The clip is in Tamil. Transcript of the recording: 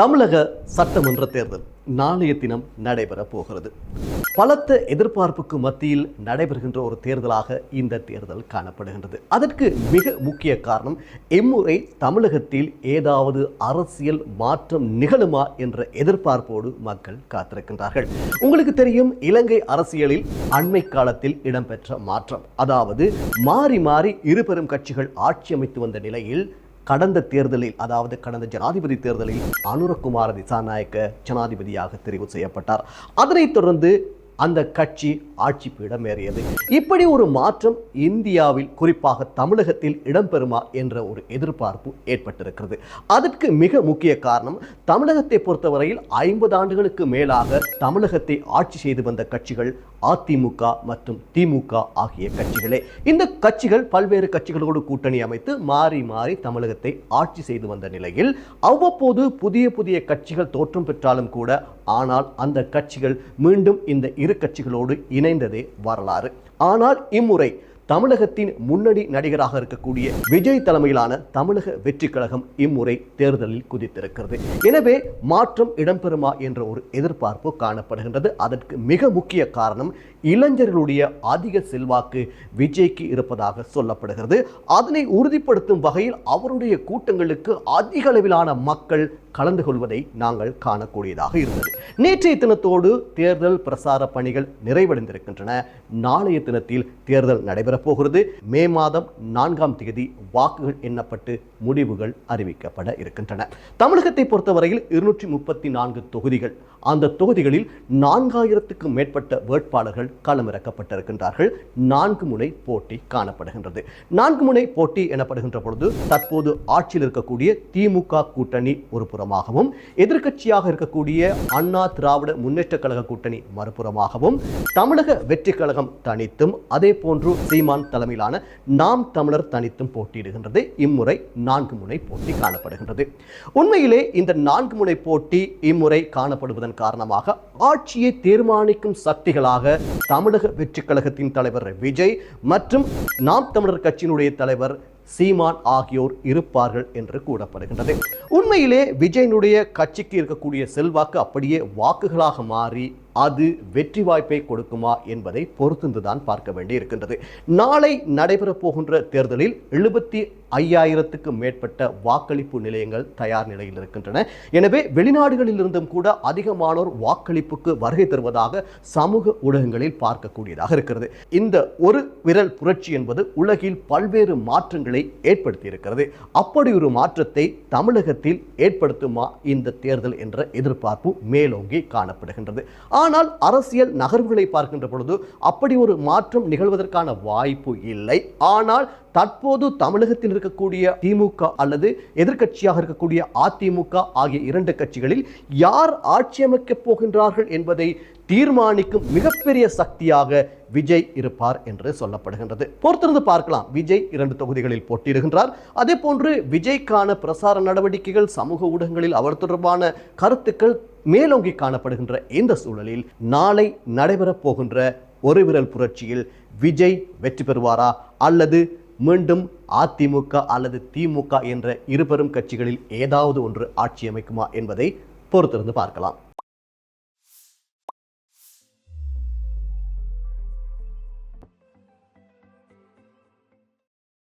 தமிழக சட்டமன்ற தேர்தல் நாளைய தினம் நடைபெற போகிறது. பலத்த எதிர்பார்ப்புக்கு மத்தியில் நடைபெறுகின்ற ஒரு தேர்தலாக இந்த தேர்தல் காணப்படுகின்றது. அதற்கு மிக முக்கிய காரணம், இம்முறை தமிழகத்தில் ஏதாவது அரசியல் மாற்றம் நிகழுமா என்ற எதிர்பார்ப்போடு மக்கள் காத்திருக்கின்றார்கள். உங்களுக்கு தெரியும், இலங்கை அரசியலில் அண்மை காலத்தில் இடம்பெற்ற மாற்றம், அதாவது மாறி மாறி இரு பெரும் கட்சிகள் ஆட்சி அமைத்து வந்த நிலையில் கடந்த தேர்தலில், அதாவது கடந்த ஜனாதிபதி தேர்தலில் அனுரகுமார திசாநாயக்க ஜனாதிபதியாக தெரிவு செய்யப்பட்டார். அதனைத் தொடர்ந்து அந்த கட்சி ஆட்சி பீடம் ஏறியது. இப்படி ஒரு மாற்றம் இந்தியாவில், குறிப்பாக தமிழகத்தில் இடம்பெறுமா என்ற ஒரு எதிர்பார்ப்பு ஏற்பட்டிருக்கிறது. அதற்கு மிக முக்கிய காரணம், தமிழகத்தை பொறுத்தவரையில் 50 ஆண்டுகளுக்கு மேலாக தமிழகத்தை ஆட்சி செய்து வந்த கட்சிகள் அதிமுக மற்றும் திமுக ஆகிய கட்சிகளே. இந்த கட்சிகள் பல்வேறு கட்சிகளோடு கூட்டணி அமைத்து மாறி மாறி தமிழகத்தை ஆட்சி செய்து வந்த நிலையில் அவ்வப்போது புதிய புதிய கட்சிகள் தோற்றம் பெற்றாலும் கூட, ஆனால் அந்த கட்சிகள் மீண்டும் இந்த இரு கட்சிகளோடு இணைந்ததே வரலாறு. ஆனால் இம்முறை தமிழகத்தின் முன்னணி நடிகராக இருக்கக்கூடிய விஜய் தலைமையிலான தமிழக வெற்றி கழகம் இம்முறை தேர்தலில் குதித்திருக்கிறது. எனவே மாற்றம் இடம்பெறுமா என்ற ஒரு எதிர்பார்ப்பு காணப்படுகின்றது. அதற்கு மிக முக்கிய காரணம், இளைஞர்களுடைய அதிக செல்வாக்கு விஜய்க்கு இருப்பதாக சொல்லப்படுகிறது. அதனை உறுதிப்படுத்தும் வகையில் அவருடைய கூட்டங்களுக்கு அதிக அளவிலான மக்கள் கலந்து கொள்வதை நாங்கள் காணக்கூடியதாக இருந்தது. நேற்றைய தினத்தோடு தேர்தல் பிரசார பணிகள் நிறைவடைந்திருக்கின்றன. நாளைய தினத்தில் தேர்தல் நடைபெறப் போகிறது. மே மாதம் 4ஆம் தேதி வாக்குகள் எண்ணப்பட்டு முடிவுகள் அறிவிக்கப்பட இருக்கின்றன. தமிழகத்தை பொறுத்தவரையில் 234 தொகுதிகள். அந்த தொகுதிகளில் 4000க்கும் மேற்பட்ட வேட்பாளர்கள் களமிறக்கப்பட்டிருக்கின்றார்கள். 4 முனை போட்டி காணப்படுகின்றது. 4 முனை போட்டி எனப்படுகின்ற பொழுது, தற்போது ஆட்சியில் இருக்கக்கூடிய திமுக கூட்டணி ஒரு புறமாகவும், எதிர்க்கட்சியாக இருக்கக்கூடிய அண்ணா திராவிட முன்னேற்ற கழக கூட்டணி மறுபுறமாகவும், தமிழக வெற்றி கழகம் தனித்தும், அதே போன்று சீமான் தலைமையிலான நாம் தமிழர் தனித்தும் போட்டியிடுகின்றது. இம்முறை 4 முனை போட்டி காணப்படுகின்றது. உண்மையிலே இந்த 4 முனை போட்டி இம்முறை காணப்படுவதன் காரணமாக ஆட்சியை தீர்மானிக்கும் சக்திகளாக தமிழக வெற்றி கழகத்தின் தலைவர் விஜய் மற்றும் நாம் தமிழர் கட்சியினுடைய தலைவர் சீமான் ஆகியோர் இருப்பார்கள் என்று கூறப்படுகின்றது. உண்மையிலே விஜயனுடைய கட்சிக்கு இருக்கக்கூடிய செல்வாக்கு அப்படியே வாக்குகளாக மாறி அது வெற்றி வாய்ப்பை கொடுக்குமா என்பதை பொறுத்துதான் பார்க்க வேண்டி இருக்கின்றது. நாளை நடைபெறப் போகின்ற தேர்தலில் 75,000க்கும் மேற்பட்ட வாக்களிப்பு நிலையங்கள் தயார் நிலையில் இருக்கின்றன. எனவே வெளிநாடுகளில் இருந்தும் கூட அதிகமானோர் வாக்களிப்புக்கு வருகை தருவதாக சமூக ஊடகங்களில் பார்க்கக்கூடியதாக இருக்கிறது. இந்த ஒரு விரல் புரட்சி என்பது உலகில் பல்வேறு மாற்றங்களை ஏற்படுத்தி இருக்கிறது. அப்படி ஒரு மாற்றத்தை தமிழகத்தில் ஏற்படுத்துமா இந்த தேர்தல் என்ற எதிர்பார்ப்பு மேலோங்கி காணப்படுகின்றது. ஆனால் அரசியல் நகர்வுகளை பார்க்கின்ற பொழுது அப்படி ஒரு மாற்றம் நிகழ்வதற்கான வாய்ப்பு இல்லை. ஆனால் தற்போது தமிழகத்தில் இருக்கக்கூடிய திமுக அல்லது எதிர்க்கட்சியாக இருக்கக்கூடிய அதிமுக ஆகிய 2 கட்சிகளில் யார் ஆட்சி அமைக்கப் போகின்றார்கள் என்பதை தீர்மானிக்கும் மிகப்பெரிய சக்தியாக விஜய் இருப்பார் என்று சொல்லப்படுகின்றது. பொறுத்திருந்து பார்க்கலாம். விஜய் 2 தொகுதிகளில் போட்டியிடுகின்றார். அதே போன்று விஜய்க்கான பிரசார நடவடிக்கைகள், சமூக ஊடகங்களில் அவர் தொடர்பான கருத்துக்கள் மேலோங்கி காணப்படுகின்ற இந்த சூழலில் நாளை நடைபெறப் போகின்ற ஒரு விரல் புரட்சியில் விஜய் வெற்றி பெறுவாரா, அல்லது மீண்டும் அதிமுக அல்லது திமுக என்ற இருபெரும் கட்சிகளில் ஏதாவது ஒன்று ஆட்சி அமைக்குமா என்பதை பொறுத்திருந்து பார்க்கலாம்.